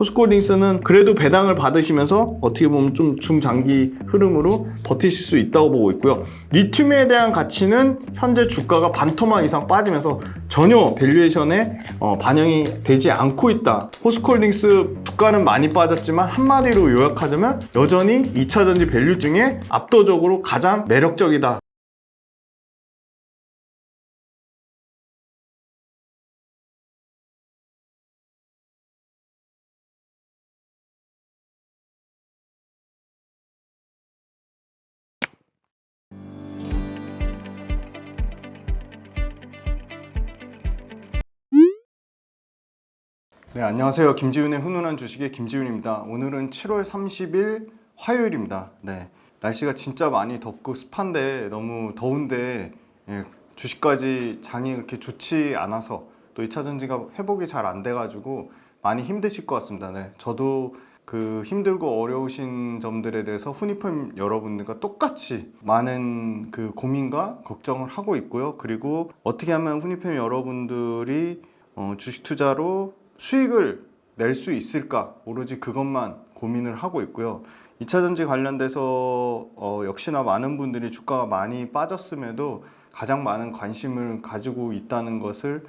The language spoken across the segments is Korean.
포스코홀딩스는 그래도 배당을 받으시면서 어떻게 보면 좀 중장기 흐름으로 버티실 수 있다고 보고 있고요. 리튬에 대한 가치는 현재 주가가 반토막 이상 빠지면서 전혀 밸류에이션에 반영이 되지 않고 있다. 포스코홀딩스 주가는 많이 빠졌지만 한마디로 요약하자면 여전히 2차전지 밸류 중에 압도적으로 가장 매력적이다. 네, 안녕하세요. 김지훈의 훈훈한 주식의 김지훈입니다. 오늘은 7월 30일 화요일입니다. 네, 날씨가 진짜 많이 덥고 습한데 너무 더운데 주식까지 장이 그렇게 좋지 않아서 또 2차전지가 회복이 잘 안 돼가지고 많이 힘드실 것 같습니다. 네, 저도 그 힘들고 어려우신 점들에 대해서 훈이펌 여러분들과 똑같이 많은 그 고민과 걱정을 하고 있고요. 그리고 어떻게 하면 훈이펌 여러분들이 주식 투자로 수익을 낼 수 있을까, 오로지 그것만 고민을 하고 있고요. 2차전지 관련돼서 역시나 많은 분들이 주가가 많이 빠졌음에도 가장 많은 관심을 가지고 있다는 것을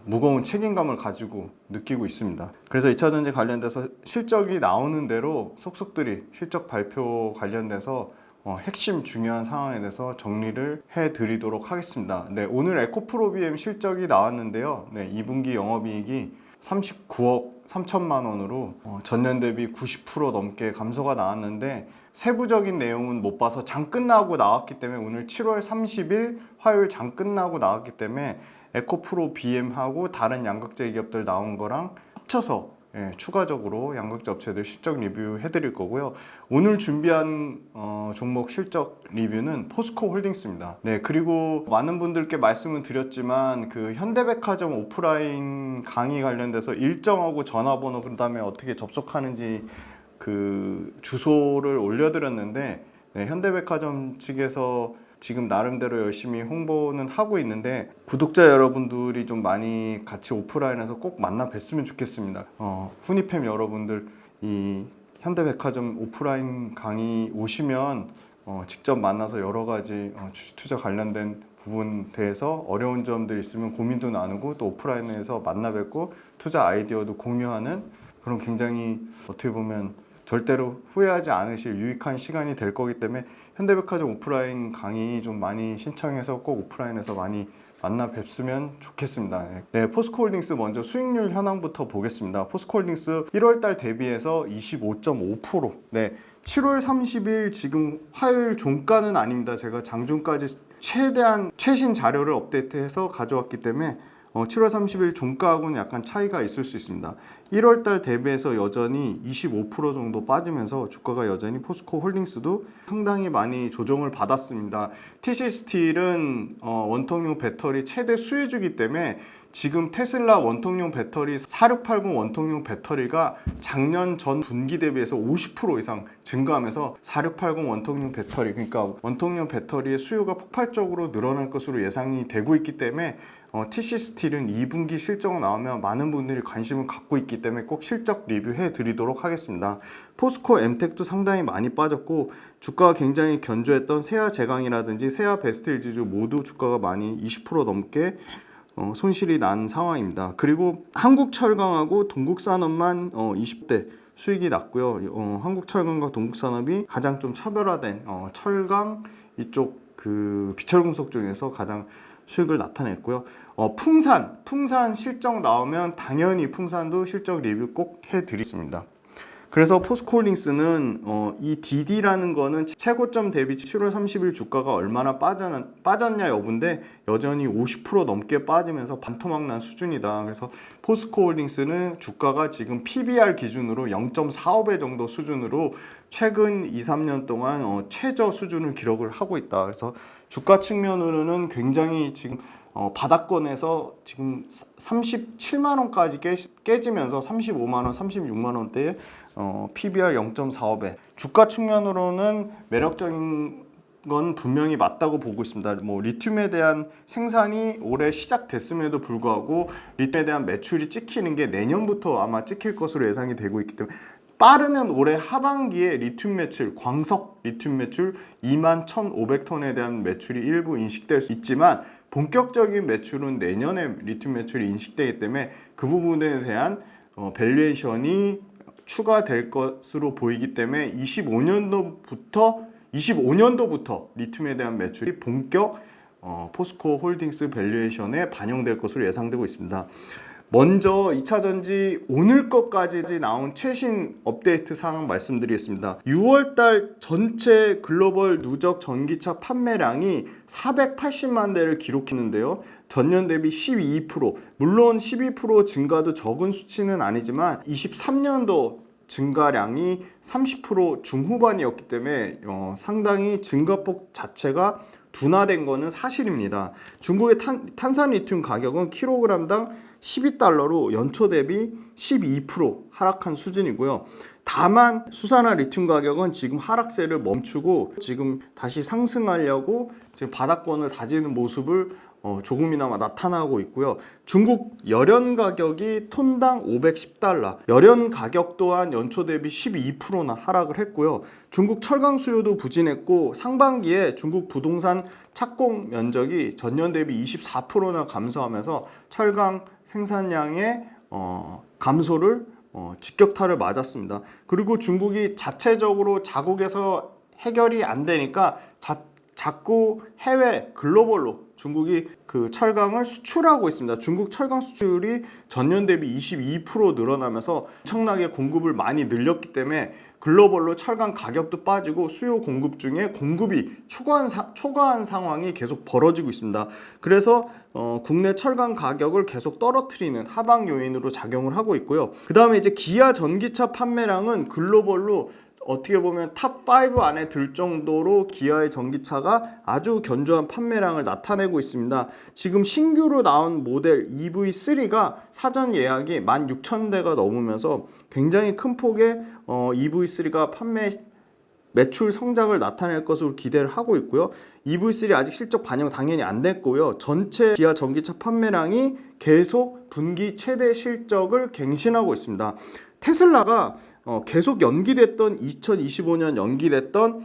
무거운 책임감을 가지고 느끼고 있습니다. 그래서 2차전지 관련돼서 실적이 나오는 대로 속속들이 실적 발표 관련돼서 핵심 중요한 상황에 대해서 정리를 해드리도록 하겠습니다. 네, 오늘 에코프로비엠 실적이 나왔는데요. 네, 2분기 영업이익이 39억 3천만 원으로 전년 대비 90% 넘게 감소가 나왔는데 세부적인 내용은 못 봐서 장 끝나고 나왔기 때문에 오늘 7월 30일 화요일 장 끝나고 나왔기 때문에 에코프로 BM하고 다른 양극재 기업들 나온 거랑 합쳐서 추가적으로 양극재 업체들 실적 리뷰 해드릴 거고요. 오늘 준비한 종목 실적 리뷰는 포스코 홀딩스입니다. 네, 그리고 많은 분들께 말씀을 드렸지만 그 현대백화점 오프라인 강의 관련돼서 일정하고 전화번호, 그 다음에 어떻게 접속하는지 그 주소를 올려드렸는데 현대백화점 측에서 지금 나름대로 열심히 홍보는 하고 있는데 구독자 여러분들이 좀 많이 같이 오프라인에서 꼭 만나 뵀으면 좋겠습니다. 훈이팸 여러분들 이 현대백화점 오프라인 강의 오시면 직접 만나서 여러 가지 주식 투자 관련된 부분 대해서 어려운 점들 있으면 고민도 나누고 또 오프라인에서 만나 뵙고 투자 아이디어도 공유하는 그런 굉장히 어떻게 보면 절대로 후회하지 않으실 유익한 시간이 될 거기 때문에 현대백화점 오프라인 강의 좀 많이 신청해서 꼭 오프라인에서 많이 만나 뵙으면 좋겠습니다. 네, 포스코홀딩스 먼저 수익률 현황부터 보겠습니다. 포스코홀딩스 1월달 대비해서 25.5%. 네, 7월 30일 지금 화요일 종가는 아닙니다. 제가 장중까지 최대한 최신 자료를 업데이트해서 가져왔기 때문에 7월 30일 종가하고는 약간 차이가 있을 수 있습니다. 1월달 대비해서 여전히 25% 정도 빠지면서 주가가 여전히 포스코 홀딩스도 상당히 많이 조정을 받았습니다. TC 스틸은 원통용 배터리 최대 수혜주기 때문에 지금 테슬라 원통용 배터리 4680 원통용 배터리가 작년 전 분기 대비해서 50% 이상 증가하면서 4680 원통용 배터리, 그러니까 원통용 배터리의 수요가 폭발적으로 늘어날 것으로 예상이 되고 있기 때문에 TC 스틸은 2분기 실적 나오면 많은 분들이 관심을 갖고 있기 때문에 꼭 실적 리뷰해 드리도록 하겠습니다. 포스코 엠텍도 상당히 많이 빠졌고 주가가 굉장히 견조했던 세아 제강이라든지 세아 베스트 지주 모두 주가가 많이 20% 넘게 손실이 난 상황입니다. 그리고 한국철강하고 동국산업만 20대 수익이 났고요. 한국철강과 동국산업이 가장 좀 차별화된 철강 이쪽 그 비철금속 중에서 가장 수익을 나타냈고요. 풍산 실적 나오면 당연히 풍산도 실적 리뷰 꼭 해드리겠습니다. 그래서 포스코홀딩스는 이 DD라는 거는 최고점 대비 7월 30일 주가가 얼마나 빠졌냐 여부인데 여전히 50% 넘게 빠지면서 반토막 난 수준이다. 그래서 포스코홀딩스는 주가가 지금 PBR 기준으로 0.45배 정도 수준으로 최근 2, 3년 동안 최저 수준을 기록을 하고 있다. 그래서 주가 측면으로는 굉장히 지금 바닥권에서 지금 37만 원까지 깨지면서 35만 원, 36만 원대에 PBR 0.45배. 주가 측면으로는 매력적인 건 분명히 맞다고 보고 있습니다. 뭐 리튬에 대한 생산이 올해 시작됐음에도 불구하고 리튬에 대한 매출이 찍히는 게 내년부터 아마 찍힐 것으로 예상이 되고 있기 때문에 빠르면 올해 하반기에 리튬 매출, 광석 리튬 매출 21,500톤에 대한 매출이 일부 인식될 수 있지만 본격적인 매출은 내년에 리튬 매출이 인식되기 때문에 그 부분에 대한 밸류에이션이 추가될 것으로 보이기 때문에 25년도부터 리튬에 대한 매출이 본격 포스코 홀딩스 밸류에이션에 반영될 것으로 예상되고 있습니다. 먼저 2차전지 오늘 것까지 나온 최신 업데이트 사항 말씀드리겠습니다. 6월달 전체 글로벌 누적 전기차 판매량이 480만 대를 기록했는데요. 전년 대비 12%, 물론 12% 증가도 적은 수치는 아니지만 23년도 증가량이 30% 중후반이었기 때문에 상당히 증가폭 자체가 둔화된 것은 사실입니다. 중국의 탄산 리튬 가격은 킬로그램당 12달러로 연초 대비 12% 하락한 수준이고요. 다만 수산화 리튬 가격은 지금 하락세를 멈추고 지금 다시 상승하려고 지금 바닥권을 다지는 모습을 조금이나마 나타나고 있고요. 중국 열연 가격이 톤당 510달러, 열연 가격 또한 연초 대비 12%나 하락을 했고요. 중국 철강 수요도 부진했고 상반기에 중국 부동산 착공 면적이 전년 대비 24%나 감소하면서 철강 생산량의 감소를 직격탄을 맞았습니다. 그리고 중국이 자체적으로 자국에서 해결이 안 되니까 자꾸 해외 글로벌로 중국이 그 철강을 수출하고 있습니다. 중국 철강 수출이 전년 대비 22% 늘어나면서 엄청나게 공급을 많이 늘렸기 때문에 글로벌로 철강 가격도 빠지고 수요 공급 중에 공급이 초과한 상황이 계속 벌어지고 있습니다. 그래서 국내 철강 가격을 계속 떨어뜨리는 하방 요인으로 작용을 하고 있고요. 그 다음에 이제 기아 전기차 판매량은 글로벌로 어떻게 보면 탑5 안에 들 정도로 기아의 전기차가 아주 견조한 판매량을 나타내고 있습니다. 지금 신규로 나온 모델 EV3가 사전 예약이 16,000대가 넘으면서 굉장히 큰 폭의 EV3가 매출 성장을 나타낼 것으로 기대를 하고 있고요. EV3 아직 실적 반영 당연히 안 됐고요. 전체 기아 전기차 판매량이 계속 분기 최대 실적을 갱신하고 있습니다. 테슬라가 계속 연기됐던 2025년 연기됐던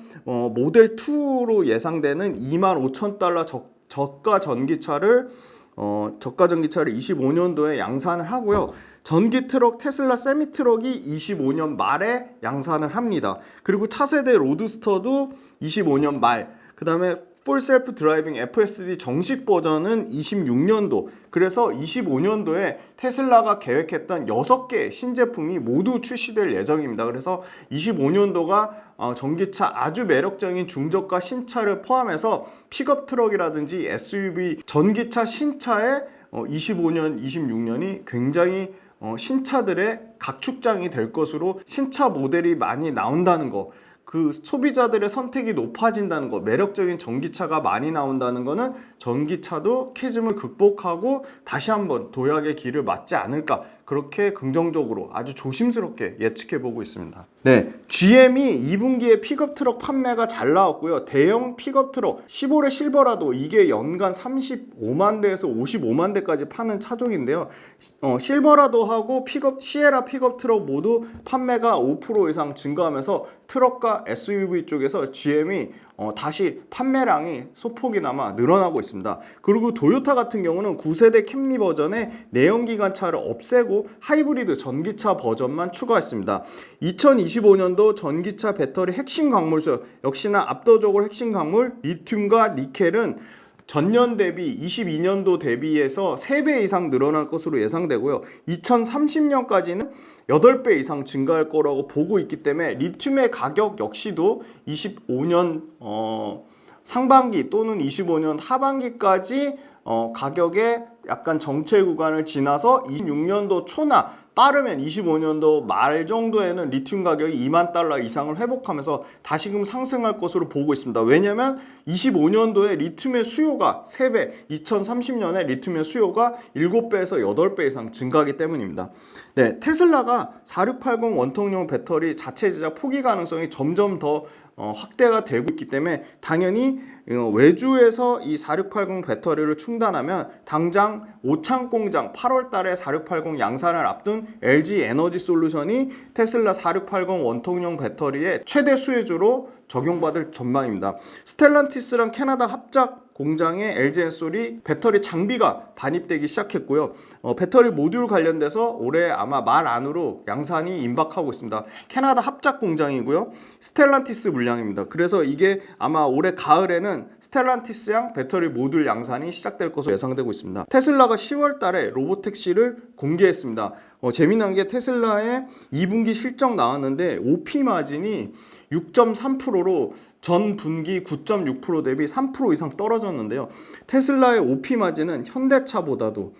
모델 2로 예상되는 25,000달러 저가 전기차를 25년도에 양산을 하고요. 전기 트럭 테슬라 세미 트럭이 25년 말에 양산을 합니다. 그리고 차세대 로드스터도 25년 말, 그 다음에 풀 셀프 드라이빙 FSD 정식 버전은 26년도, 그래서 25년도에 테슬라가 계획했던 6개 신제품이 모두 출시될 예정입니다. 그래서 25년도가 전기차 아주 매력적인 중저가 신차를 포함해서 픽업 트럭이라든지 SUV 전기차 신차의 25년, 26년이 굉장히 신차들의 각축장이 될 것으로 신차 모델이 많이 나온다는 거, 그 소비자들의 선택이 높아진다는 거, 매력적인 전기차가 많이 나온다는 거는 전기차도 캐즘을 극복하고 다시 한번 도약의 길을 맞지 않을까, 그렇게 긍정적으로 아주 조심스럽게 예측해 보고 있습니다. 네, GM이 2분기에 픽업 트럭 판매가 잘 나왔고요. 대형 픽업 트럭 시보레 실버라도 이게 연간 35만 대에서 55만 대까지 파는 차종인데요. 실버라도하고 시에라 픽업 트럭 모두 판매가 5% 이상 증가하면서 트럭과 SUV 쪽에서 GM이 다시 판매량이 소폭이나마 늘어나고 있습니다. 그리고 도요타 같은 경우는 9세대 캠리 버전의 내연기관차를 없애고 하이브리드 전기차 버전만 추가했습니다. 2025년도 전기차 배터리 핵심 광물수, 역시나 압도적으로 핵심 광물 리튬과 니켈은 전년 대비 22년도 대비해서 3배 이상 늘어날 것으로 예상되고요. 2030년까지는 8배 이상 증가할 거라고 보고 있기 때문에 리튬의 가격 역시도 25년 상반기 또는 25년 하반기까지 가격의 약간 정체 구간을 지나서 26년도 초나 빠르면 25년도 말 정도에는 리튬 가격이 2만 달러 이상을 회복하면서 다시금 상승할 것으로 보고 있습니다. 왜냐하면 25년도에 리튬의 수요가 3배, 2030년에 리튬의 수요가 7배에서 8배 이상 증가하기 때문입니다. 네, 테슬라가 4680 원통용 배터리 자체 제작 포기 가능성이 점점 더 확대가 되고 있기 때문에 당연히 외주에서 이 4680 배터리를 충당하면 당장 오창 공장 8월 달에 4680 양산을 앞둔 LG 에너지 솔루션이 테슬라 4680 원통형 배터리의 최대 수혜주로 적용받을 전망입니다. 스텔란티스랑 캐나다 합작 공장에 LG 엔솔이 배터리 장비가 반입되기 시작했고요. 배터리 모듈 관련돼서 올해 아마 말 안으로 양산이 임박하고 있습니다. 캐나다 합작 공장이고요. 스텔란티스 물량입니다. 그래서 이게 아마 올해 가을에는 스텔란티스양 배터리 모듈 양산이 시작될 것으로 예상되고 있습니다. 테슬라가 10월 달에 로보택시를 공개했습니다. 재미난 게 테슬라의 2분기 실적 나왔는데 OP 마진이 6.3%로 전 분기 9.6% 대비 3% 이상 떨어졌는데요. 테슬라의 OP 마진은 현대차보다도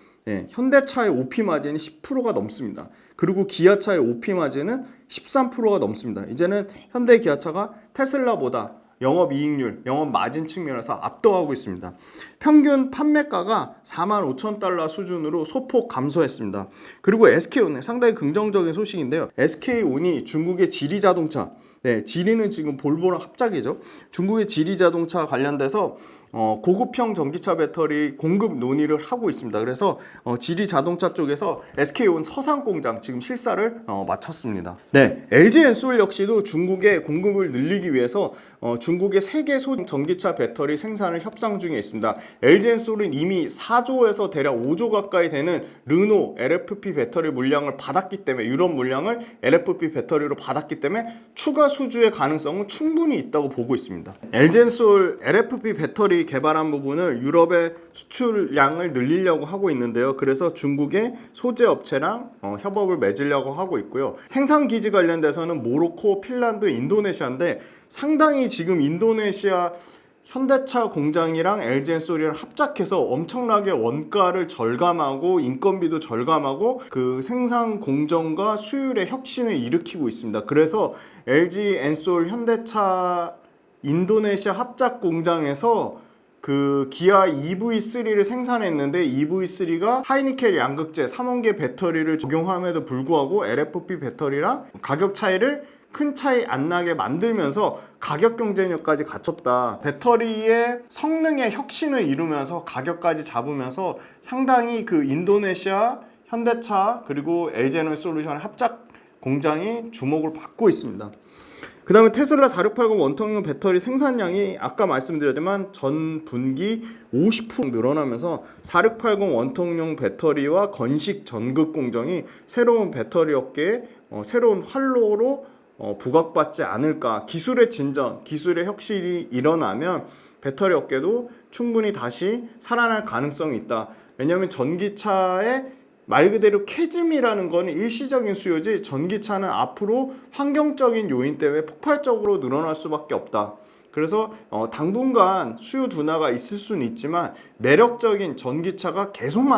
현대차의 OP 마진이 10%가 넘습니다. 그리고 기아차의 OP 마진은 13%가 넘습니다. 이제는 현대 기아차가 테슬라보다 영업이익률, 영업 마진 측면에서 압도하고 있습니다. 평균 판매가가 45,000달러 수준으로 소폭 감소했습니다. 그리고 SK온 상당히 긍정적인 소식인데요. SK온이 중국의 지리자동차, 지리는 지금 볼보랑 합작이죠. 중국의 지리자동차 관련돼서 고급형 전기차 배터리 공급 논의를 하고 있습니다. 그래서 지리자동차 쪽에서 SK온 서산 공장 지금 실사를 마쳤습니다. LG 엔솔 역시도 중국의 공급을 늘리기 위해서 중국의 세계 전기차 배터리 생산을 협상 중에 있습니다. LG 엔솔은 이미 4조에서 대략 5조 가까이 되는 르노 LFP 배터리 물량을 받았기 때문에 유럽 물량을 LFP 배터리로 받았기 때문에 추가 수주의 가능성은 충분히 있다고 보고 있습니다. LG 엔솔 LFP 배터리 개발한 부분을 유럽의 수출량을 늘리려고 하고 있는데요. 그래서 중국의 소재 업체랑 협업을 맺으려고 하고 있고요. 생산 기지 관련돼서는 모로코, 핀란드, 인도네시아인데 상당히 지금 인도네시아 현대차 공장이랑 LG 엔솔이랑 합작해서 엄청나게 원가를 절감하고 인건비도 절감하고 그 생산 공정과 수율의 혁신을 일으키고 있습니다. 그래서 LG 엔솔 현대차 인도네시아 합작 공장에서 그 기아 EV3를 생산했는데 EV3가 하이니켈 양극재 3원계 배터리를 적용함에도 불구하고 LFP 배터리랑 가격 차이를 큰 차이 안 나게 만들면서 가격 경쟁력까지 갖췄다. 배터리의 성능의 혁신을 이루면서 가격까지 잡으면서 상당히 그 인도네시아 현대차 그리고 LG 에너지 솔루션 합작 공장이 주목을 받고 있습니다. 그 다음에 테슬라 4680 원통형 배터리 생산량이 아까 말씀드렸지만 전 분기 50% 늘어나면서 4680 원통형 배터리와 건식 전극 공정이 새로운 배터리 업계에 새로운 활로로 부각받지 않을까. 기술의 진전, 기술의 혁신이 일어나면 배터리 업계도 충분히 다시 살아날 가능성이 있다. 왜냐하면 전기차의 말 그대로 캐즘이라는 건 일시적인 수요지 전기차는 앞으로 환경적인 요인 때문에 폭발적으로 늘어날 수밖에 없다. 그래서 당분간 수요 둔화가 있을 수는 있지만 매력적인 전기차가 계속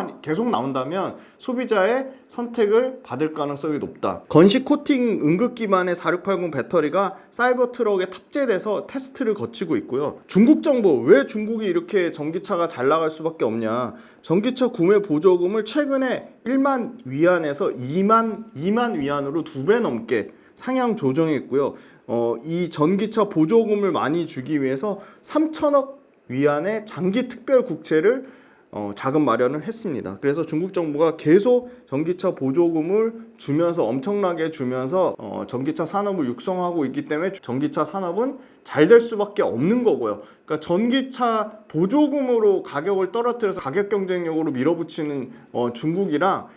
나온다면 소비자의 선택을 받을 가능성이 높다. 건식 코팅 응급 기반의 4680 배터리가 사이버 트럭에 탑재돼서 테스트를 거치고 있고요. 중국 정부, 왜 중국이 이렇게 전기차가 잘 나갈 수밖에 없냐. 전기차 구매 보조금을 최근에 1만 위안에서 2만 위안으로 2배 넘게 상향 조정했고요. 이 전기차 보조금을 많이 주기 위해서 3천억 위안의 장기 특별 국채를 자금 마련을 했습니다. 그래서 중국 정부가 계속 전기차 보조금을 주면서 엄청나게 주면서 전기차 산업을 육성하고 있기 때문에 전기차 산업은 잘 될 수밖에 없는 거고요. 그러니까 전기차 보조금으로 가격을 떨어뜨려서 가격 경쟁력으로 밀어붙이는 중국이랑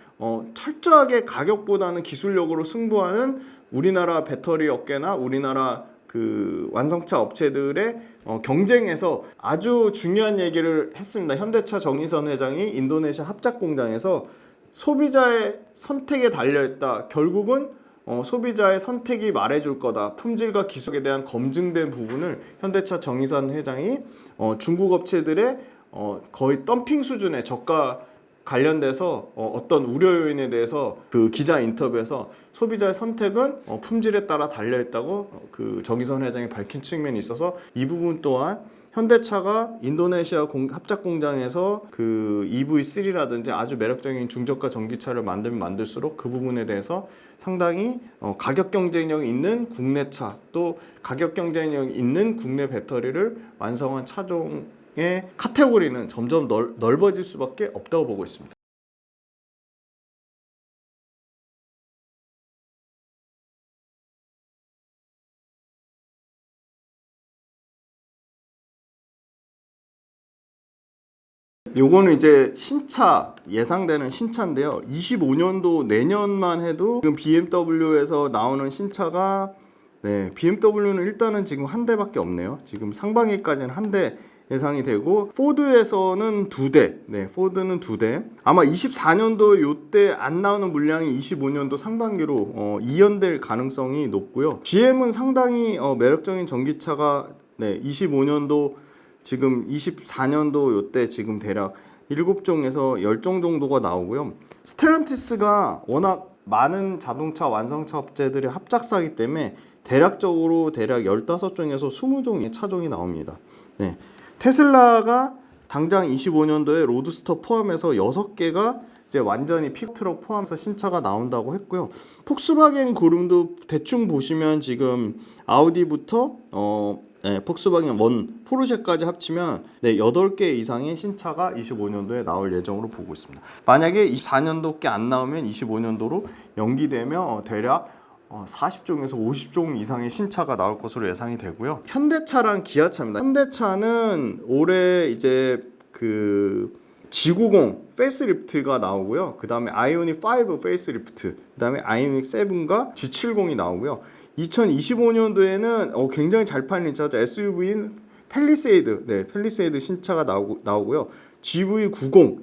철저하게 가격보다는 기술력으로 승부하는 우리나라 배터리 업계나 우리나라 그 완성차 업체들의 경쟁에서 아주 중요한 얘기를 했습니다. 현대차 정의선 회장이 인도네시아 합작 공장에서 소비자의 선택에 달려있다. 결국은 소비자의 선택이 말해줄 거다. 품질과 기술에 대한 검증된 부분을 현대차 정의선 회장이 중국 업체들의 거의 덤핑 수준의 저가 관련돼서 어떤 우려 요인에 대해서 그 기자 인터뷰에서 소비자의 선택은 품질에 따라 달려있다고 그 정의선 회장이 밝힌 측면이 있어서 이 부분 또한 현대차가 인도네시아 합작 공장에서 그 EV3라든지 아주 매력적인 중저가 전기차를 만들면 만들수록 그 부분에 대해서 상당히 가격 경쟁력 있는 국내차, 또 가격 경쟁력 있는 국내 배터리를 완성한 차종의 카테고리는 점점 넓어질 수밖에 없다고 보고 있습니다. 요거는 이제 신차, 예상되는 신차인데요. 25년도 내년만 해도 지금 BMW에서 나오는 신차가, BMW는 일단은 지금 한 대밖에 없네요. 지금 상반기까지는 한 대 예상이 되고, 포드에서는 두 대, 포드는 두 대. 아마 24년도 요때 안 나오는 물량이 25년도 상반기로 이연될 가능성이 높고요. GM은 상당히 매력적인 전기차가 25년도 지금 24년도 요때 지금 대략 7종에서 10종 정도가 나오고요. 스텔란티스가 워낙 많은 자동차 완성차 업체들의 합작사이기 때문에 대략적으로 대략 15종에서 20종의 차종이 나옵니다. 테슬라가 당장 25년도에 로드스터 포함해서 6개가 이제 완전히 픽트럭 포함해서 신차가 나온다고 했고요. 폭스바겐 그룹도 대충 보시면 지금 아우디부터 폭스바겐 원, 포르쉐까지 합치면 8개 이상의 신차가 25년도에 나올 예정으로 보고 있습니다. 만약에 24년도께 안 나오면 25년도로 연기되면 대략 40종에서 50종 이상의 신차가 나올 것으로 예상이 되고요. 현대차랑 기아차입니다. 현대차는 올해 이제 그 G90 페이스리프트가 나오고요. 그 다음에 아이오닉 5 페이스리프트, 그 다음에 아이오닉 7과 G70이 나오고요. 2025년도에는 굉장히 잘 팔린 차죠. SUV인 팰리세이드, 팰리세이드 신차가 나오고요. GV90,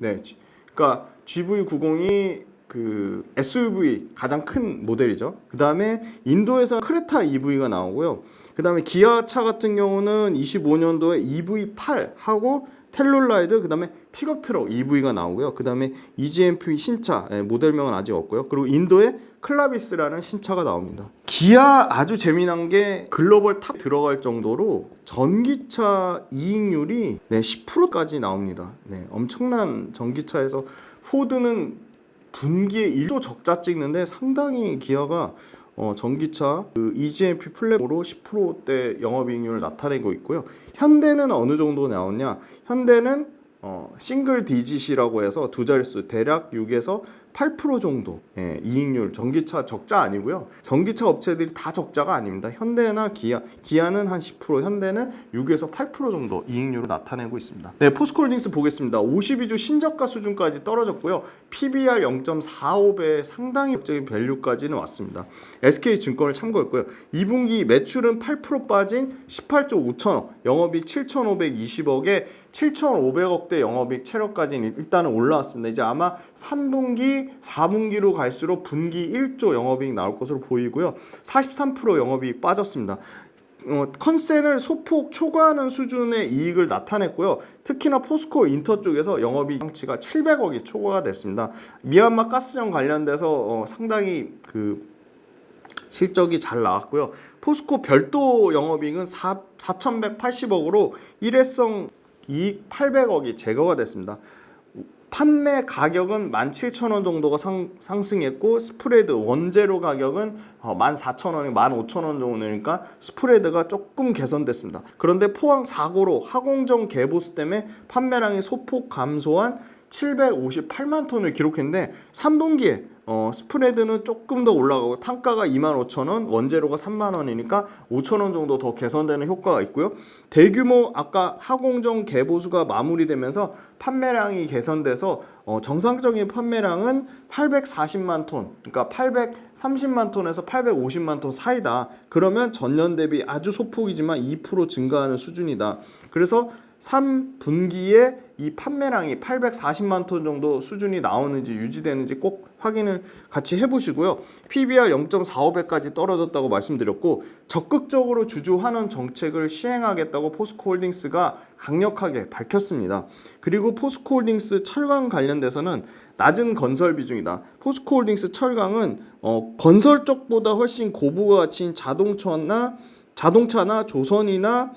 그러니까 GV90이 그 SUV 가장 큰 모델이죠. 그 다음에 인도에서 크레타 EV가 나오고요. 그 다음에 기아차 같은 경우는 25년도에 EV8하고 텔룰라이드, 그 다음에 픽업 트럭 EV가 나오고요. 그 다음에 EGMP 신차, 모델명은 아직 없고요. 그리고 인도에 클라비스라는 신차가 나옵니다. 기아 아주 재미난 게 글로벌 탑 들어갈 정도로 전기차 이익률이 10%까지 나옵니다. 엄청난 전기차에서 포드는 분기에 1조 적자 찍는데 상당히 기아가 전기차 그 EGMP 플랫폼으로 10%대 영업이익률을 나타내고 있고요. 현대는 어느 정도 나오냐? 현대는 싱글 디짓이라고 해서 두 자릿수 대략 6에서 8% 정도 이익률. 전기차 적자 아니고요. 전기차 업체들이 다 적자가 아닙니다. 현대나 기아는 한 10%, 현대는 6에서 8% 정도 이익률을 나타내고 있습니다. 포스코홀딩스 보겠습니다. 52주 신저가 수준까지 떨어졌고요. PBR 0.45배 상당히 적인 밸류까지는 왔습니다. SK증권을 참고했고요. 2분기 매출은 8% 빠진 18조 5천억, 영업이익 7,520억에 7,500억대 영업이익 체력까지는 일단은 올라왔습니다. 이제 아마 3분기, 4분기로 갈수록 분기 1조 영업이익 나올 것으로 보이고요. 43% 영업이익 빠졌습니다. 컨센을 소폭 초과하는 수준의 이익을 나타냈고요. 특히나 포스코 인터 쪽에서 영업이익 장치가 700억이 초과가 됐습니다. 미얀마 가스전 관련돼서 상당히 그 실적이 잘 나왔고요. 포스코 별도 영업이익은 4,180억으로 일회성 이익 800억이 제거가 됐습니다. 판매 가격은 17,000원 정도가 상승했고 스프레드 원재료 가격은 14,000원이 15,000원 정도니까 스프레드가 조금 개선됐습니다. 그런데 포항 사고로 하공정 개보수 때문에 판매량이 소폭 감소한 758만 톤을 기록했는데 3분기에 스프레드는 조금 더 올라가고 판가가 25,000원, 원재료가 30,000원이니까 5,000원 정도 더 개선되는 효과가 있고요. 대규모 아까 하공정 개보수가 마무리되면서 판매량이 개선돼서 정상적인 판매량은 840만 톤, 그러니까 830만 톤에서 850만 톤 사이다. 그러면 전년 대비 아주 소폭이지만 2% 증가하는 수준이다. 그래서 3분기에 이 판매량이 840만 톤 정도 수준이 나오는지 유지되는지 꼭 확인을 같이 해보시고요. PBR 0.45배까지 떨어졌다고 말씀드렸고 적극적으로 주주환원 정책을 시행하겠다고 포스코홀딩스가 강력하게 밝혔습니다. 그리고 포스코홀딩스 철강 관련돼서는 낮은 건설 비중이다. 포스코홀딩스 철강은 건설 쪽보다 훨씬 고부가가치인 자동차나 자동차나 조선이나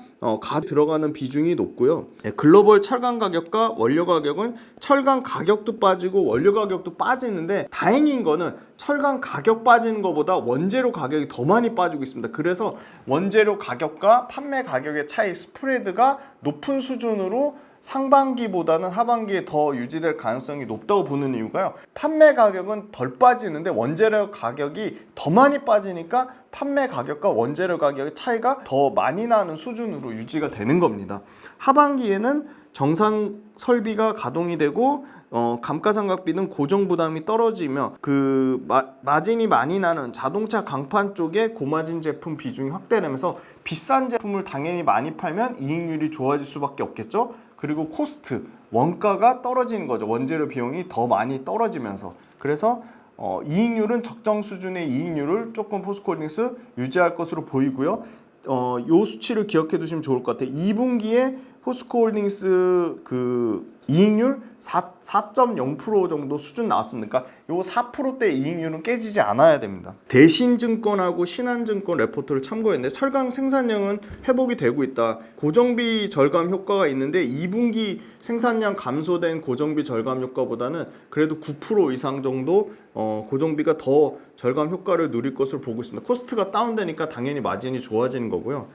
들어가는 비중이 높고요. 글로벌 철강 가격과 원료 가격은 철강 가격도 빠지고 원료 가격도 빠지는데 다행인 거는 철강 가격 빠지는 것보다 원재료 가격이 더 많이 빠지고 있습니다. 그래서 원재료 가격과 판매 가격의 차이 스프레드가 높은 수준으로 상반기보다는 하반기에 더 유지될 가능성이 높다고 보는 이유가요. 판매 가격은 덜 빠지는데 원재료 가격이 더 많이 빠지니까 판매 가격과 원재료 가격의 차이가 더 많이 나는 수준으로 유지가 되는 겁니다. 하반기에는 정상 설비가 가동이 되고 감가상각비는 고정 부담이 떨어지며 그 마진이 많이 나는 자동차 강판 쪽에 고마진 제품 비중이 확대되면서 비싼 제품을 당연히 많이 팔면 이익률이 좋아질 수밖에 없겠죠. 그리고 코스트, 원가가 떨어지는 거죠. 원재료 비용이 더 많이 떨어지면서. 그래서 이익률은 적정 수준의 이익률을 조금 포스코홀딩스 유지할 것으로 보이고요. 요 수치를 기억해 두시면 좋을 것 같아요. 2분기에 포스코홀딩스 그 이익률 4.0% 정도 수준 나왔습니까? 요 4%대 이익률은 깨지지 않아야 됩니다. 대신증권하고 신한증권 레포트를 참고했는데 철강 생산량은 회복이 되고 있다. 고정비 절감 효과가 있는데 2분기 생산량 감소된 고정비 절감 효과보다는 그래도 9% 이상 정도 고정비가 더 절감 효과를 누릴 것으로 보고 있습니다. 코스트가 다운되니까 당연히 마진이 좋아지는 거고요.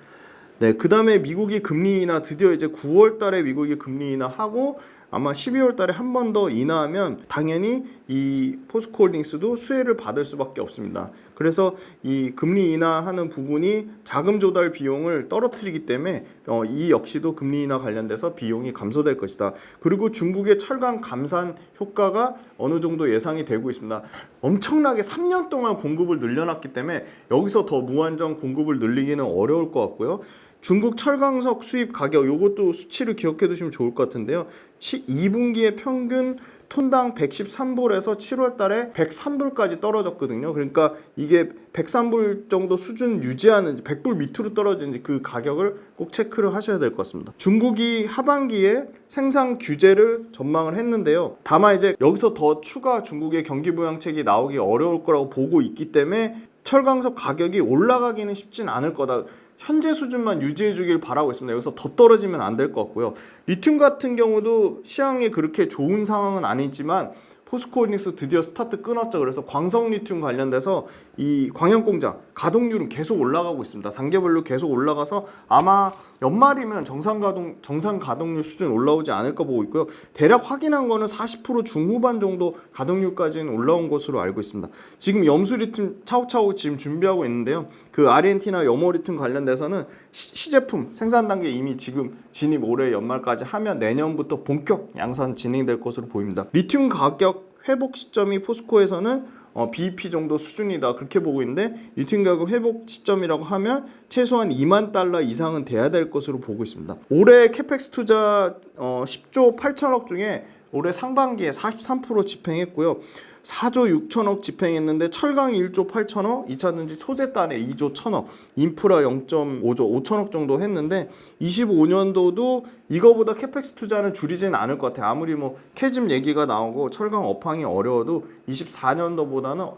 네, 그 다음에 미국이 금리 인하 드디어 이제 9월 달에 미국이 금리 인하하고 아마 12월 달에 한 번 더 인하하면 당연히 이 포스코홀딩스도 수혜를 받을 수밖에 없습니다. 그래서 이 금리 인하하는 부분이 자금 조달 비용을 떨어뜨리기 때문에 이 역시도 금리 인하 관련돼서 비용이 감소될 것이다. 그리고 중국의 철강 감산 효과가 어느 정도 예상이 되고 있습니다. 엄청나게 3년 동안 공급을 늘려놨기 때문에 여기서 더 무한정 공급을 늘리기는 어려울 것 같고요. 중국 철강석 수입 가격 요것도 수치를 기억해 두시면 좋을 것 같은데요. 2분기에 평균 톤당 113불에서 7월 달에 103불까지 떨어졌거든요. 그러니까 이게 103불 정도 수준 유지하는지 100불 밑으로 떨어지는지 그 가격을 꼭 체크를 하셔야 될 것 같습니다. 중국이 하반기에 생산 규제를 전망을 했는데요. 다만 이제 여기서 더 추가 중국의 경기 부양책이 나오기 어려울 거라고 보고 있기 때문에 철강석 가격이 올라가기는 쉽진 않을 거다. 현재 수준만 유지해 주길 바라고 있습니다. 여기서 더 떨어지면 안 될 것 같고요. 리튬 같은 경우도 시황이 그렇게 좋은 상황은 아니지만 포스코홀딩스 드디어 스타트 끊었죠. 그래서 광석 리튬 관련돼서 이 광양공장 가동률은 계속 올라가고 있습니다. 단계별로 계속 올라가서 아마 연말이면 정상 가동률 수준 올라오지 않을까 보고 있고요. 대략 확인한 거는 40% 중후반 정도 가동률까지는 올라온 것으로 알고 있습니다. 지금 염수 리튬 차곡차곡 지금 준비하고 있는데요. 그 아르헨티나 염호 리튬 관련돼서는 시제품 생산 단계 이미 지금 진입 올해 연말까지 하면 내년부터 본격 양산 진행될 것으로 보입니다. 리튬 가격 회복 시점이 포스코에서는 BEP 정도 수준이다 그렇게 보고 있는데 리튬 가격 회복 시점이라고 하면 최소한 2만 달러 이상은 돼야 될 것으로 보고 있습니다. 올해 캐펙스 투자 10조 8천억 중에 올해 상반기에 43% 집행했고요. 4조 6천억 집행했는데 철강 1조 8천억, 2차전지 소재단에 2조 1천억, 인프라 0.5조 5천억 정도 했는데 25년도도 이거보다 캐펙스 투자는 줄이지는 않을 것 같아요. 아무리 뭐 캐즘 얘기가 나오고 철강 업황이 어려워도 24년도보다는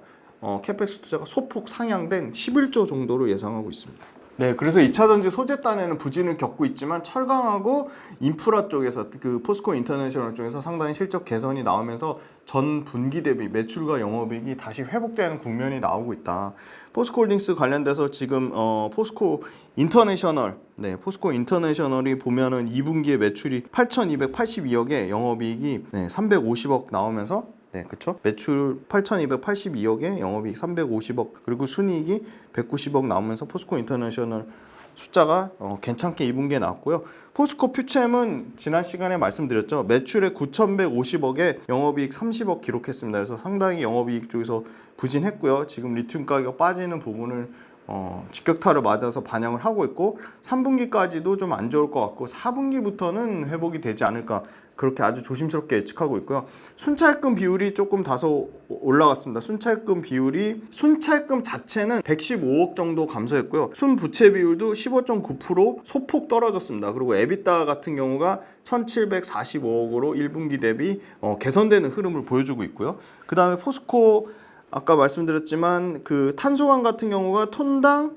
캐펙스 투자가 소폭 상향된 11조 정도로 예상하고 있습니다. 네, 그래서 2차전지 소재단에는 부진을 겪고 있지만 철강하고 인프라 쪽에서 그 포스코 인터내셔널 쪽에서 상당히 실적 개선이 나오면서 전 분기 대비 매출과 영업이익이 다시 회복되는 국면이 나오고 있다. 포스코홀딩스 관련돼서 지금 포스코 인터내셔널이 보면은 2분기에 매출이 8,282억에 영업이익이 350억 나오면서 그쵸? 매출 8,282억에 영업이익 350억 그리고 순이익이 190억 나오면서 포스코 인터내셔널 숫자가 괜찮게 2분기에 나왔고요. 포스코 퓨챔은 지난 시간에 말씀드렸죠. 매출에 9,150억에 영업이익 30억 기록했습니다. 그래서 상당히 영업이익 쪽에서 부진했고요. 지금 리튬 가격 빠지는 부분을 직격타를 맞아서 반영을 하고 있고 3분기까지도 좀 안 좋을 것 같고 4분기부터는 회복이 되지 않을까 그렇게 아주 조심스럽게 예측하고 있고요. 순차입금 비율이 조금 다소 올라갔습니다. 순차입금 자체는 115억 정도 감소했고요. 순부채 비율도 15.9% 소폭 떨어졌습니다. 그리고 에비타 같은 경우가 1,745억으로 1분기 대비 개선되는 흐름을 보여주고 있고요. 그 다음에 포스코 아까 말씀드렸지만 그 탄소광 같은 경우가 톤당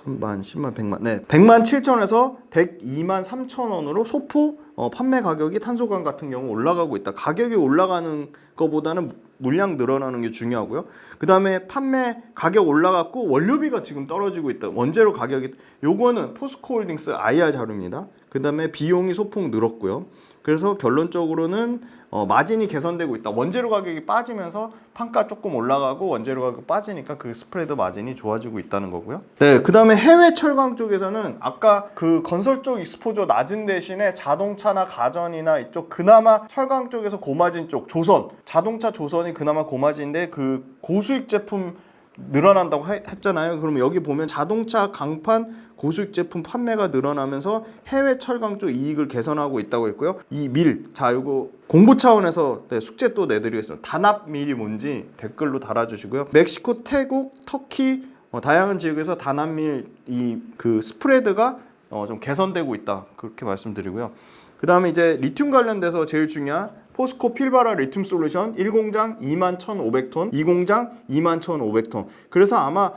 1000만, 10만, 100만. 네. 100만 7천에서 102만 3천 원으로 소폭 판매 가격이 탄소광 같은 경우 올라가고 있다. 가격이 올라가는 것보다는 물량 늘어나는 게 중요하고요. 그 다음에 판매 가격 올라갔고 원료비가 지금 떨어지고 있다. 원재료 가격이, 요거는 포스코홀딩스 IR 자료입니다. 그 다음에 비용이 소폭 늘었고요. 그래서 결론적으로는 마진이 개선되고 있다. 원재료 가격이 빠지면서 판가 조금 올라가고 원재료 가격 빠지니까 그 스프레드 마진이 좋아지고 있다는 거고요. 네, 그 다음에 해외 철강 쪽에서는 아까 그 건설 쪽 익스포저 낮은 대신에 자동차나 가전이나 이쪽 그나마 철강 쪽에서 고마진 쪽 조선, 자동차 조선이 그나마 고마진인데 그 고수익 제품 늘어난다고 했잖아요. 그러면 여기 보면 자동차 강판 고수익 제품 판매가 늘어나면서 해외 철강 쪽 이익을 개선하고 있다고 했고요. 이 밀, 자 이거 공부 차원에서 숙제 또 내드리겠습니다. 단합밀이 뭔지 댓글로 달아주시고요. 멕시코, 태국, 터키 다양한 지역에서 단합밀 이 그 스프레드가 좀 개선되고 있다 그렇게 말씀드리고요. 그 다음에 이제 리튬 관련돼서 제일 중요한 포스코 필바라 리튬 솔루션 1공장 21,500톤, 2공장 21,500톤. 그래서 아마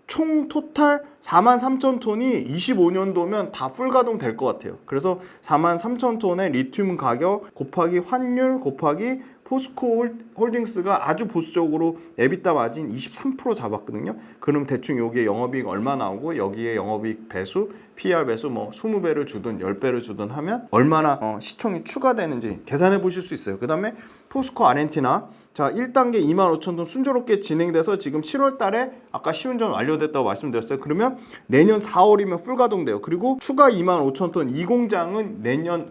총 토탈 43,000톤이 25년도면 다 풀가동 될 것 같아요. 그래서 43,000톤의 리튬 가격 곱하기 환율 곱하기 포스코 홀딩스가 아주 보수적으로 에비타 마진 23% 잡았거든요. 그럼 대충 여기에 영업이익 얼마 나오고 여기에 영업이익 배수, PR 배수 뭐 20배를 주든 10배를 주든 하면 얼마나 시총이 추가되는지 계산해 보실 수 있어요. 그 다음에 포스코 아르헨티나, 자 1단계 25,000톤 순조롭게 진행돼서 지금 7월 달에 아까 시운전 완료됐다고 말씀드렸어요. 그러면 내년 4월이면 풀가동돼요. 그리고 추가 25,000톤 이 공장은 내년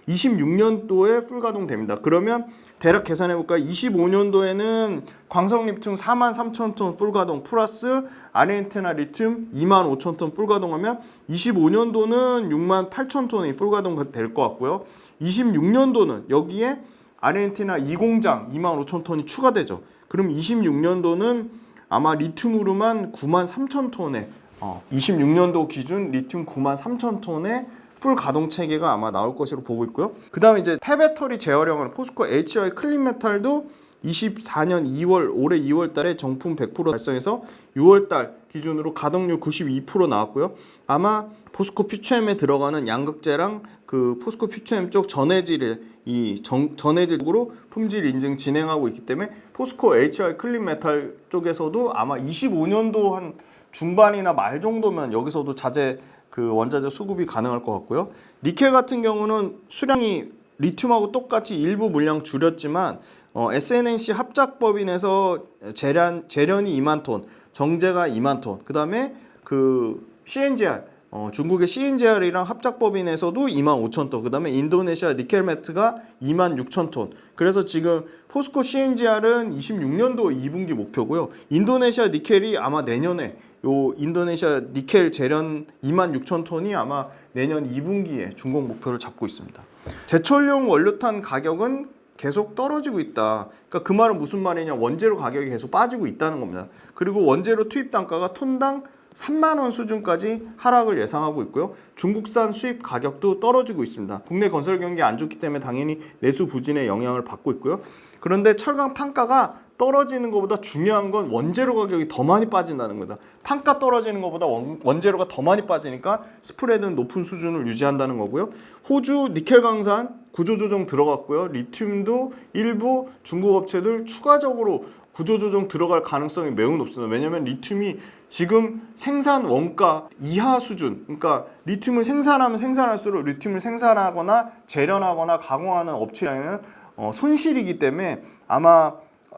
26년도에 풀가동됩니다. 그러면 대략 계산해볼까요? 25년도에는 광석 리튬 43,000톤 풀가동 플러스 아르헨티나 리튬 25,000톤 풀가동하면 25년도는 68,000톤이 풀가동 될 것 같고요. 26년도는 여기에 아르헨티나 2공장 25,000톤이 추가되죠. 그럼 26년도는 아마 리튬으로만 93,000톤에 26년도 기준 리튬 93,000톤의 풀 가동 체계가 아마 나올 것으로 보고 있고요. 그 다음에 이제 폐배터리 제어량은 포스코 HI 클린메탈도 24년 2월 올해 2월 달에 정품 100% 달성해서 6월 달 기준으로 가동률 92% 나왔고요. 아마 포스코 퓨처엠에 들어가는 양극재랑 그 포스코 퓨처엠 쪽 전해질을 전해질적으로 품질 인증 진행하고 있기 때문에 포스코 HI 클린메탈 쪽에서도 아마 25년도 한 중반이나 말 정도면 여기서도 자재 그 원자재 수급이 가능할 것 같고요. 니켈 같은 경우는 수량이 리튬하고 똑같이 일부 물량 줄였지만 SNNC 합작법인에서 재련이 2만 톤, 정제가 2만 톤, 그 다음에 그 CNGR 중국의 CNGR이랑 합작법인에서도 2만 5천 톤, 그 다음에 인도네시아 니켈메트가 2만 6천 톤. 그래서 지금 포스코 CNGR은 26년도 2분기 목표고요. 인도네시아 니켈이 아마 내년에 요 인도네시아 니켈 재련 2만 6천 톤이 아마 내년 2분기에 준공 목표를 잡고 있습니다. 제철용 원료탄 가격은 계속 떨어지고 있다. 그러니까 그 말은 무슨 말이냐? 원재료 가격이 계속 빠지고 있다는 겁니다. 그리고 원재료 투입 단가가 톤당 3만 원 수준까지 하락을 예상하고 있고요. 중국산 수입 가격도 떨어지고 있습니다. 국내 건설 경기 안 좋기 때문에 당연히 내수 부진의 영향을 받고 있고요. 그런데 철강 판가가 떨어지는 것보다 중요한 건 원재료 가격이 더 많이 빠진다는 거다. 판가 떨어지는 것보다 원재료가 더 많이 빠지니까 스프레드는 높은 수준을 유지한다는 거고요. 호주 니켈 강산 구조조정 들어갔고요. 리튬도 일부 중국 업체들 추가적으로 구조조정 들어갈 가능성이 매우 높습니다. 왜냐하면 리튬이 지금 생산 원가 이하 수준, 그러니까 리튬을 생산하면 생산할수록 리튬을 생산하거나 재련하거나 가공하는 업체에는 손실이기 때문에 아마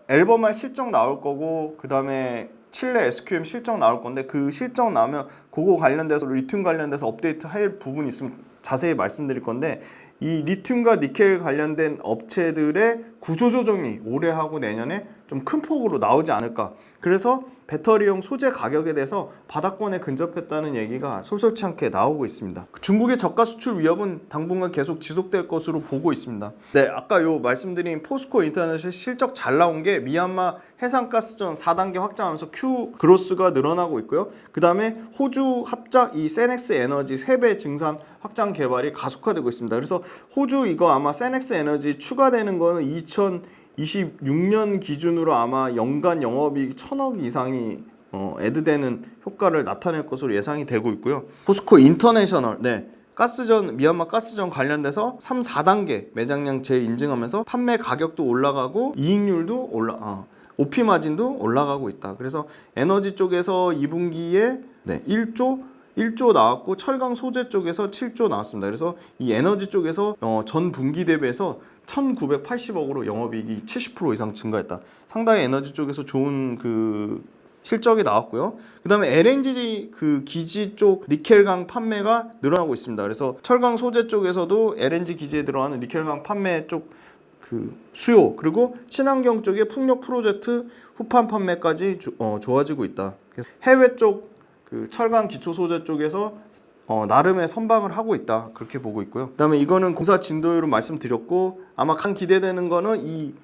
앨범할 실적 나올 거고 그 다음에 칠레 SQM 실적 나올 건데 그 실적 나오면 그거 관련돼서 리튬 관련돼서 업데이트 할 부분이 있으면 자세히 말씀드릴 건데 이 리튬과 니켈 관련된 업체들의 구조조정이 올해하고 내년에 좀 큰 폭으로 나오지 않을까. 그래서 배터리용 소재 가격에 대해서 바닥권에 근접했다는 얘기가 솔솔치 않게 나오고 있습니다. 중국의 저가 수출 위협은 당분간 계속 지속될 것으로 보고 있습니다. 네, 아까 말씀드린 포스코 인터내셔널 실적 잘 나온 게 미얀마 해상가스전 4단계 확장하면서 Q 그로스가 늘어나고 있고요. 그 다음에 호주 합작 이 세넥스 에너지 3배 증산 확장 개발이 가속화되고 있습니다. 그래서 호주 이거 아마 세넥스 에너지 추가되는 거는 2026년 기준으로 아마 연간 영업이익 1,000억 이상이 애드되는 효과를 나타낼 것으로 예상이 되고 있고요. 포스코 인터내셔널, 네, 가스전, 미얀마 가스전 관련돼서 3, 4단계 매장량 재인증하면서 판매 가격도 올라가고 이익률도 OP 마진도 올라가고 있다. 그래서 에너지 쪽에서 2분기에 1조 나왔고 철강 소재 쪽에서 7조 나왔습니다. 그래서 이 에너지 쪽에서 전 분기 대비해서 1,980억으로 영업이익이 70% 이상 증가했다. 상당히 에너지 쪽에서 좋은 그 실적이 나왔고요. 그 다음에 LNG 그 기지 쪽 니켈강 판매가 늘어나고 있습니다. 그래서 철강 소재 쪽에서도 LNG 기지에 들어가는 니켈강 판매 쪽 그 수요, 그리고 친환경 쪽의 풍력 프로젝트 후판 판매까지 좋아지고 있다. 그래서 해외 쪽 그 철강 기초 소재 쪽에서 나름의 선방을 하고 있다, 그렇게 보고 있고요. 그다음에 이거는 공사 진도율을 말씀드렸고, 아마 간 기대되는 거는 이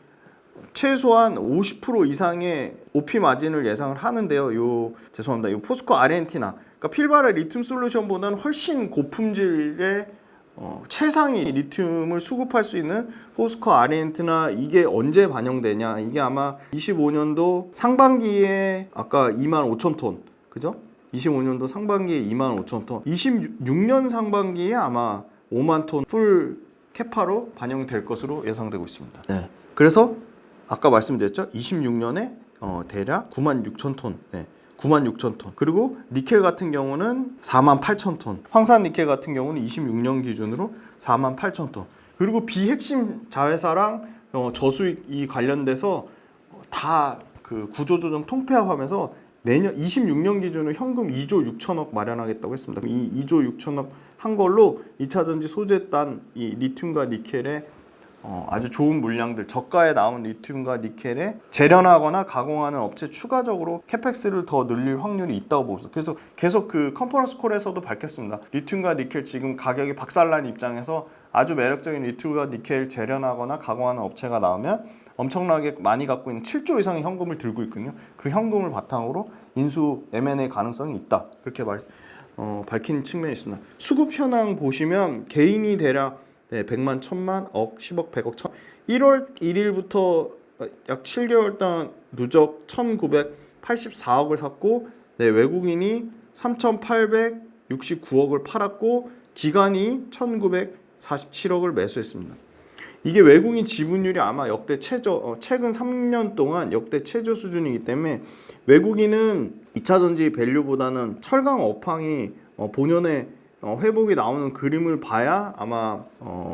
최소한 50% 이상의 OP 마진을 예상을 하는데요. 죄송합니다. 요 포스코 아르헨티나, 그러니까 필바라 리튬 솔루션보다는 훨씬 고품질의 최상위 리튬을 수급할 수 있는 포스코 아르헨티나, 이게 언제 반영되냐? 이게 아마 25년도 상반기에 아까 25,000톤, 그죠? 25년도 상반기에 25,000톤, 26년 상반기에 아마 5만 톤 풀 캐파로 반영될 것으로 예상되고 있습니다. 네. 그래서 아까 말씀드렸죠? 26년에 대략 96,000톤, 96,000톤. 그리고 니켈 같은 경우는 48,000톤. 황산 니켈 같은 경우는 26년 기준으로 48,000톤. 그리고 비핵심 자회사랑 저수익이 관련돼서 다 그 구조조정 통폐합하면서 내년 26년 기준으로 현금 2조 6천억 마련하겠다고 했습니다. 이 2조 6천억 한 걸로 2차전지 소재단 이 리튬과 니켈의 아주 좋은 물량들, 저가에 나온 리튬과 니켈에 재련하거나 가공하는 업체 추가적으로 캐펙스를 더 늘릴 확률이 있다고 보고 있어요. 그래서 계속 그 컨퍼런스 콜에서도 밝혔습니다. 리튬과 니켈 지금 가격이 박살난 입장에서 아주 매력적인 리튬과 니켈 재련하거나 가공하는 업체가 나오면 엄청나게 많이 갖고 있는 7조 이상의 현금을 들고 있거든요. 그 현금을 바탕으로 인수 M&A 가능성이 있다, 그렇게 밝힌 측면이 있습니다. 수급 현황 보시면 개인이 대략 100만, 1000만, 억, 10억, 100억, 1000. 1월 1일부터 약 7개월 동안 누적 1984억을 샀고, 외국인이 3869억을 팔았고, 기관이 1947억을 매수했습니다. 이게 외국인 지분율이 아마 역대 최저, 최근 3년 동안 역대 최저 수준이기 때문에 외국인은 2차전지 밸류보다는 철강 업황이 본연의 회복이 나오는 그림을 봐야 아마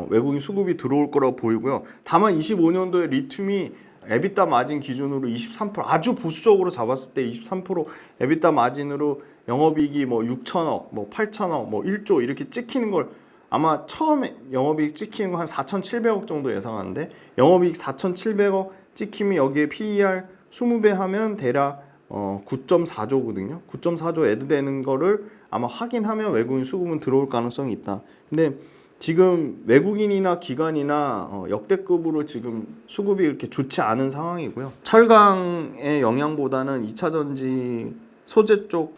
외국인 수급이 들어올 거라고 보이고요. 다만 25년도에 리튬이 에비타 마진 기준으로 23%, 아주 보수적으로 잡았을 때 23% 에비타 마진으로 영업이익이 뭐 6천억, 뭐 8천억, 뭐 1조 이렇게 찍히는 걸 아마 처음에 영업이익 찍히는 거 한 4,700억 정도 예상하는데, 영업이익 4,700억 찍히면 여기에 PER 20배 하면 대략 9.4조거든요. 9.4조 애드되는 거를 아마 확인하면 외국인 수급은 들어올 가능성이 있다. 근데 지금 외국인이나 기관이나 역대급으로 지금 수급이 이렇게 좋지 않은 상황이고요. 철강의 영향보다는 2차전지 소재 쪽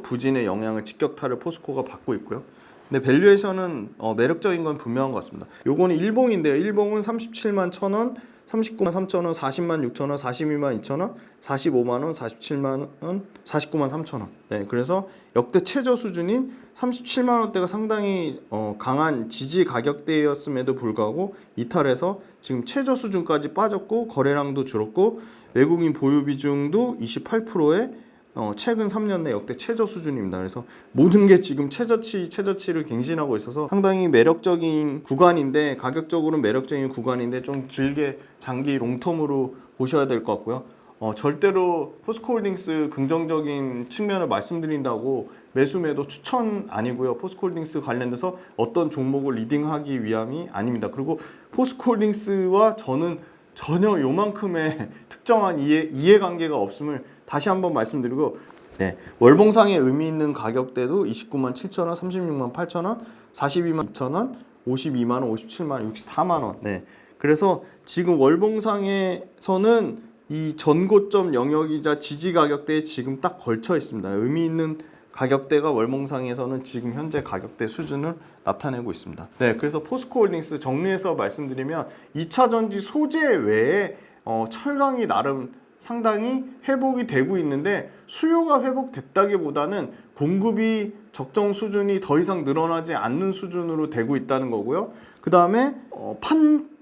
부진의 영향을 직격탄을 포스코가 받고 있고요. 근데 밸류에이션은 매력적인 건 분명한 것 같습니다. 요거는 일봉인데요. 일봉은 37만 1,000원, 39만 3천원, 40만 6천원, 42만 2천원, 45만원, 47만원, 49만 3천원. 네, 그래서 역대 최저 수준인 37만원대가 상당히 강한 지지 가격대였음에도 불구하고 이탈해서 지금 최저 수준까지 빠졌고, 거래량도 줄었고, 외국인 보유 비중도 28%에 최근 3년 내 역대 최저 수준입니다. 그래서 모든 게 지금 최저치를 갱신하고 있어서 상당히 매력적인 구간인데, 가격적으로 매력적인 구간인데 좀 길게 장기 롱텀으로 보셔야 될 것 같고요. 절대로 포스코홀딩스 긍정적인 측면을 말씀드린다고 매수 매도 추천 아니고요. 포스코홀딩스 관련돼서 어떤 종목을 리딩하기 위함이 아닙니다. 그리고 포스코홀딩스와 저는 전혀 요만큼의 특정한 이해관계가 없음을 다시 한번 말씀드리고, 월봉상에 의미 있는 가격대도 29만 7천원, 36만 8천원, 42만 2천원, 52만원, 57만원, 64만원. 그래서 지금 월봉상에서는 이 전고점 영역이자 지지 가격대에 지금 딱 걸쳐 있습니다. 의미 있는 가격대가 월봉상에서는 지금 현재 가격대 수준을 나타내고 있습니다. 그래서 포스코홀딩스 정리해서 말씀드리면 2차전지 소재 외에 철강이 나름 상당히 회복이 되고 있는데 수요가 회복됐다기보다는 공급이 적정 수준이 더 이상 늘어나지 않는 수준으로 되고 있다는 거고요. 그 다음에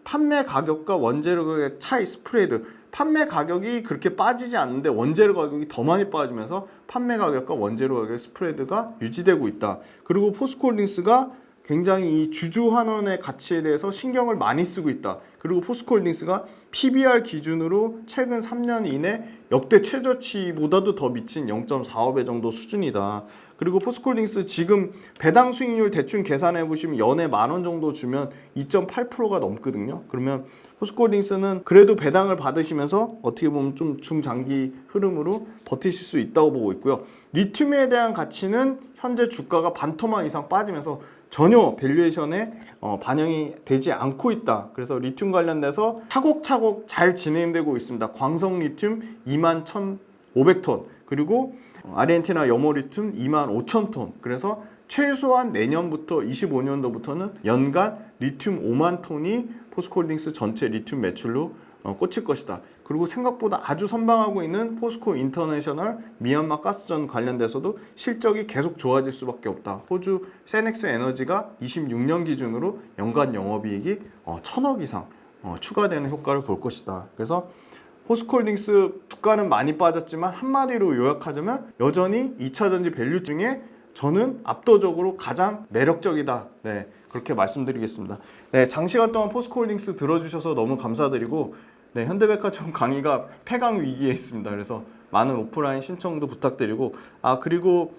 판매 가격과 원재료 가격 차이 스프레드, 판매 가격이 그렇게 빠지지 않는데 원재료 가격이 더 많이 빠지면서 판매 가격과 원재료 가격 스프레드가 유지되고 있다. 그리고 포스코홀딩스가 굉장히 이 주주 환원의 가치에 대해서 신경을 많이 쓰고 있다. 그리고 포스코홀딩스가 PBR 기준으로 최근 3년 이내 역대 최저치보다도 더 미친 0.45배 정도 수준이다. 그리고 포스코홀딩스 지금 배당 수익률 대충 계산해 보시면 연에 10,000원 정도 주면 2.8%가 넘거든요. 그러면 포스코홀딩스는 그래도 배당을 받으시면서 어떻게 보면 좀 중장기 흐름으로 버티실 수 있다고 보고 있고요. 리튬에 대한 가치는 현재 주가가 반토막 이상 빠지면서 전혀 밸류에이션에 반영이 되지 않고 있다. 그래서 리튬 관련돼서 차곡차곡 잘 진행되고 있습니다. 광석 리튬 21,500톤, 그리고 아르헨티나 염호 리튬 25,000톤. 그래서 최소한 내년부터 25년도부터는 연간 리튬 5만 톤이 포스코홀딩스 전체 리튬 매출로 꽂힐 것이다. 그리고 생각보다 아주 선방하고 있는 포스코 인터내셔널 미얀마 가스전 관련돼서도 실적이 계속 좋아질 수밖에 없다. 호주 세넥스 에너지가 26년 기준으로 연간 영업이익이 1,000억 이상 추가되는 효과를 볼 것이다. 그래서 포스코홀딩스 주가는 많이 빠졌지만 한마디로 요약하자면 여전히 2차전지 밸류 중에 저는 압도적으로 가장 매력적이다. 네, 그렇게 말씀드리겠습니다. 네, 장시간 동안 포스코홀딩스 들어주셔서 너무 감사드리고, 네, 현대백화점 강의가 폐강 위기에 있습니다. 그래서 많은 오프라인 신청도 부탁드리고, 그리고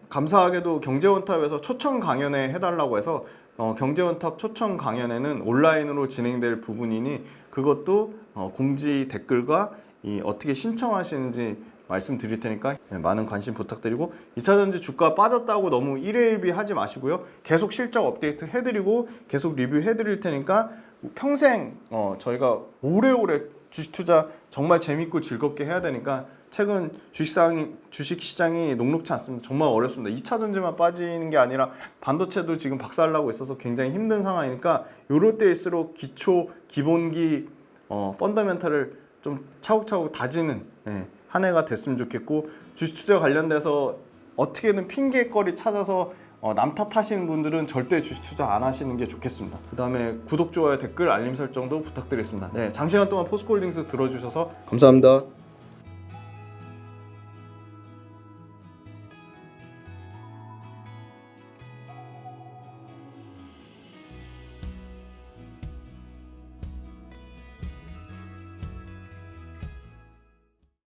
감사하게도 경제원탑에서 초청 강연회 해달라고 해서 경제원탑 초청 강연회는 온라인으로 진행될 부분이니 그것도 공지 댓글과 어떻게 신청하시는지 말씀드릴 테니까 많은 관심 부탁드리고, 2차전지 주가 빠졌다고 너무 일회일비 하지 마시고요. 계속 실적 업데이트 해드리고 계속 리뷰 해드릴 테니까 평생 저희가 오래오래 주식 투자 정말 재밌고 즐겁게 해야 되니까, 최근 주식시장이 녹록치 않습니다. 정말 어렵습니다. 2차전지만 빠지는 게 아니라 반도체도 지금 박살나고 있어서 굉장히 힘든 상황이니까 이럴 때일수록 기초, 기본기, 펀더멘탈을 좀 차곡차곡 다지는 한 해가 됐으면 좋겠고, 주식 투자 관련돼서 어떻게든 핑계거리 찾아서 남 탓하시는 분들은 절대 주식 투자 안 하시는 게 좋겠습니다. 그 다음에 구독, 좋아요, 댓글, 알림 설정도 부탁드리겠습니다. 네, 장시간 동안 포스코홀딩스 들어주셔서 감사합니다.